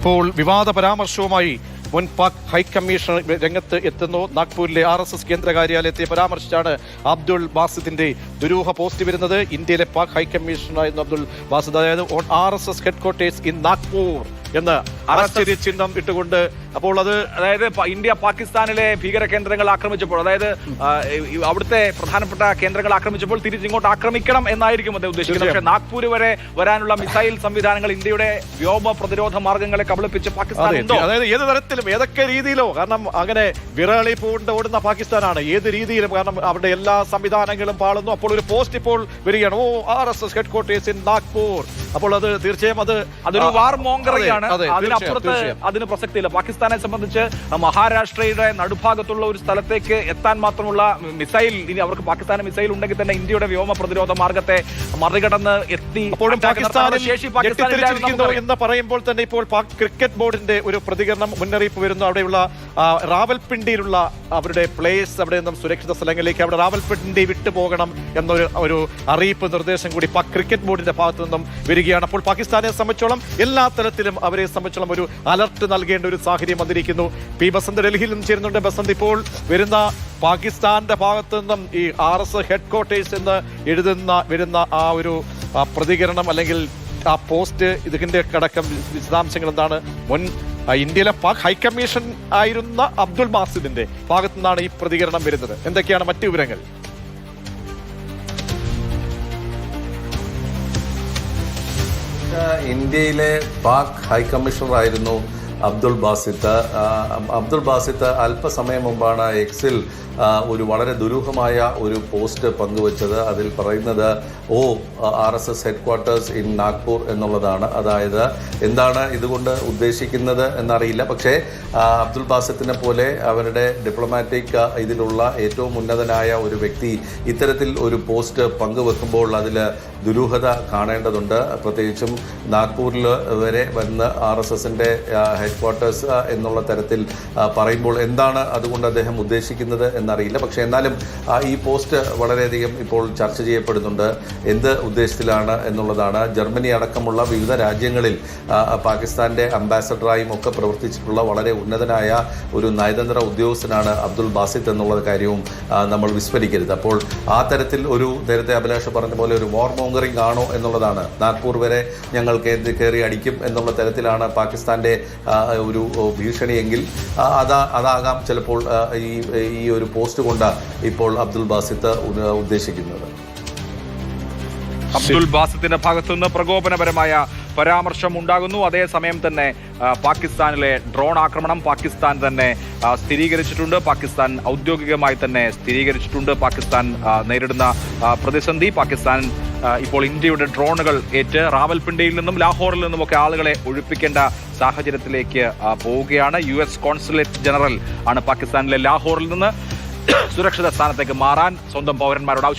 ഇപ്പോൾ വിവാദ പരാമർശവുമായി മുൻ പാക് ഹൈക്കമ്മീഷണർ രംഗത്ത് എത്തുന്നു. നാഗ്പൂരിലെ RSS കേന്ദ്ര കാര്യാലയത്തെ പരാമർശിച്ചാണ് അബ്ദുൾ ബാസിദിന്റെ ദുരൂഹ പോസ്റ്റ് വരുന്നത്. ഇന്ത്യയിലെ പാക് ഹൈക്കമ്മീഷണറായിരുന്നു അബ്ദുൾ ബാസിദ്, അതായത് RSS ഹെഡ്ക്വാർട്ടേഴ്സ് ഇൻ നാഗ്പൂർ എന്ന് ആശ്ചര്യ ചിഹ്നം ഇട്ടുകൊണ്ട്. അപ്പോൾ അതായത് ഇന്ത്യ പാകിസ്ഥാനിലെ ഭീകര കേന്ദ്രങ്ങൾ ആക്രമിച്ചപ്പോൾ, അതായത് അവിടുത്തെ പ്രധാനപ്പെട്ട കേന്ദ്രങ്ങൾ ആക്രമിച്ചപ്പോൾ തിരിച്ചിങ്ങോട്ട് ആക്രമിക്കണം എന്നായിരിക്കും അദ്ദേഹം ഉദ്ദേശിക്കുന്നത്. പക്ഷേ നാഗ്പൂർ വരെ വരാനുള്ള മിസൈൽ സംവിധാനങ്ങൾ ഇന്ത്യയുടെ വ്യോമ പ്രതിരോധ മാർഗങ്ങളെ കബളിപ്പിച്ച് പാകിസ്ഥാൻ ഉണ്ടോ? അതായത് ഏത് തരത്തിലും ഏതൊക്കെ രീതിയിലോ, കാരണം അങ്ങനെ വിറളി പൂണ്ട് ഓടുന്ന പാകിസ്ഥാനാണ് ഏത് രീതിയിലും, കാരണം അവരുടെ എല്ലാ സംവിധാനങ്ങളും പാളുന്നു. അപ്പോൾ ഒരു പോസ്റ്റ് ഇപ്പോൾ വരികയാണ്, RSS ഹെഡ്ക്വാർട്ടേഴ്സ് ഇൻ നാഗ്പൂർ. അപ്പോൾ അത് തീർച്ചയായും അതൊരു വാർ മോങ്കറിയാണ്. അതിനപ്പുറത്ത് അതിന് പ്രസക്തിയില്ല. പാകിസ്ഥാനെ സംബന്ധിച്ച് മഹാരാഷ്ട്രയുടെ നടുഭാഗത്തുള്ള ഒരു സ്ഥലത്തേക്ക് എത്താൻ മാത്രമുള്ള മിസൈൽ, ഇനി അവർക്ക് പാകിസ്ഥാന് മിസൈൽ ഉണ്ടെങ്കിൽ തന്നെ ഇന്ത്യയുടെ വ്യോമ പ്രതിരോധ മാർഗത്തെ മറികടന്ന് എത്തി എന്ന് പറയുമ്പോൾ തന്നെ ഇപ്പോൾ പാക് ക്രിക്കറ്റ് ബോർഡിന്റെ ഒരു പ്രതികരണം, മുന്നറിയിപ്പ് വരുന്നു. അവിടെയുള്ള റാവൽപിണ്ടിയിലുള്ള അവരുടെ പ്ലേയേഴ്സ് അവിടെ നിന്നും സുരക്ഷിത സ്ഥലങ്ങളിലേക്ക്, അവിടെ റാവൽപിണ്ടി വിട്ടുപോകണം എന്നൊരു അറിയിപ്പ് നിർദ്ദേശം കൂടി പാക് ക്രിക്കറ്റ് ബോർഡിന്റെ ഭാഗത്തു നിന്നും വരികയാണ്. അപ്പോൾ പാകിസ്ഥാനെ സംബന്ധിച്ചോളം എല്ലാ തരത്തിലും അവരെ സംബന്ധിച്ചോളം ഒരു അലർട്ട് നൽകേണ്ട ഒരു സാഹചര്യം വന്നിരിക്കുന്നു. പി ബസന്ത് ഡൽഹിയിൽ നിന്നും ചേരുന്നുണ്ട്. ബസന്ത്, ഇപ്പോൾ വരുന്ന പാകിസ്ഥാന്റെ ഭാഗത്തു നിന്നും ഈ RSS ഹെഡ്ക്വാർട്ടേഴ്സ് എന്ന് വരുന്ന ആ ഒരു പ്രതികരണം അല്ലെങ്കിൽ ആ പോസ്റ്റ്, ഇതിന്റെ അടക്കം വിശദാംശങ്ങൾ എന്താണ്? മുൻ ഇന്ത്യയിലെ പാക് ഹൈക്കമ്മീഷൻ ആയിരുന്ന അബ്ദുൾ ബാസിദിന്റെ ഭാഗത്തു നിന്നാണ് ഈ പ്രതികരണം വരുന്നത്. എന്തൊക്കെയാണ് മറ്റു വിവരങ്ങൾ? ഇന്ത്യയിലെ പാക് ഹൈക്കമ്മീഷണർ ആയിരുന്നു അബ്ദുൾ ബാസിത്ത് അല്പസമയം മുമ്പാണ് എക്സിൽ ഒരു വളരെ ദുരൂഹമായ ഒരു പോസ്റ്റ് പങ്കുവച്ചത്. അതിൽ പറയുന്നത് RSS ഹെഡ്ക്വാർട്ടേഴ്സ് ഇൻ നാഗ്പൂർ എന്നുള്ളതാണ്. അതായത് എന്താണ് ഇതുകൊണ്ട് ഉദ്ദേശിക്കുന്നത് എന്നറിയില്ല. പക്ഷേ അബ്ദുൾ ബാസിത്തിനെ പോലെ അവരുടെ ഡിപ്ലോമാറ്റിക് ഇതിലുള്ള ഏറ്റവും ഉന്നതനായ ഒരു വ്യക്തി ഇത്തരത്തിൽ ഒരു പോസ്റ്റ് പങ്കുവെക്കുമ്പോൾ അതിൽ ദുരൂഹത കാണേണ്ടതുണ്ട്. പ്രത്യേകിച്ചും നാഗ്പൂരിൽ വരെ വന്ന് RSSന്റെ ഹെഡ്ക്വാർട്ടേഴ്സ് എന്നുള്ള തരത്തിൽ പറയുമ്പോൾ എന്താണ് അതുകൊണ്ട് അദ്ദേഹം ഉദ്ദേശിക്കുന്നത് എന്നറിയില്ല. പക്ഷേ എന്നാലും ഈ പോസ്റ്റ് വളരെയധികം ഇപ്പോൾ ചർച്ച ചെയ്യപ്പെടുന്നുണ്ട്. എന്ത് ഉദ്ദേശത്തിലാണ് എന്നുള്ളതാണ്. ജർമ്മനി അടക്കമുള്ള വിവിധ രാജ്യങ്ങളിൽ പാകിസ്ഥാന്റെ അംബാസഡറായും ഒക്കെ പ്രവർത്തിച്ചിട്ടുള്ള വളരെ ഉന്നതനായ ഒരു നയതന്ത്ര ഉദ്യോഗസ്ഥനാണ് അബ്ദുൾ ബാസിത്ത് എന്നുള്ള കാര്യവും നമ്മൾ വിസ്മരിക്കരുത്. അപ്പോൾ ആ തരത്തിൽ ഒരു നേരത്തെ അഭിലാഷ് പറഞ്ഞ പോലെ ഒരു വാർ മോങ്കറിംഗ് ആണോ എന്നുള്ളതാണ്. നാഗ്പൂർ വരെ ഞങ്ങൾ കയറി അടിക്കും എന്നുള്ള തരത്തിലാണ് പാകിസ്ഥാന്റെ ഒരു ഭീഷണിയെങ്കിൽ അതാകാം ചിലപ്പോൾ ഈ ഒരു പോസ്റ്റ് കൊണ്ട് ഇപ്പോൾ അബ്ദുൾ ബാസിത്ത് ഉദ്ദേശിക്കുന്നത്. അബ്ദുൾ ബാസിത്തിന്റെ ഭാഗത്തുനിന്ന് പ്രകോപനപരമായ പരാമർശം ഉണ്ടാകുന്നു. അതേസമയം തന്നെ പാകിസ്ഥാനിലെ ഡ്രോൺ ആക്രമണം പാകിസ്ഥാൻ തന്നെ സ്ഥിരീകരിച്ചിട്ടുണ്ട്. പാകിസ്ഥാൻ ഔദ്യോഗികമായി തന്നെ സ്ഥിരീകരിച്ചിട്ടുണ്ട്. പാകിസ്ഥാൻ നേരിടുന്ന പ്രതിസന്ധി, പാകിസ്ഥാൻ ഇപ്പോൾ ഇന്ത്യയുടെ ഡ്രോണുകൾ ഏറ്റ് റാവൽപിണ്ടിയിൽ നിന്നും ലാഹോറിൽ നിന്നുമൊക്കെ ആളുകളെ ഒഴിപ്പിക്കേണ്ട സാഹചര്യത്തിലേക്ക് പോവുകയാണ്. US കോൺസുലേറ്റ് ജനറൽ ആണ് പാകിസ്ഥാനിലെ ലാഹോറിൽ നിന്ന് സുരക്ഷിത സ്ഥാനത്തേക്ക് മാറാൻ സ്വന്തം പൗരന്മാരോട് ആവശ്യം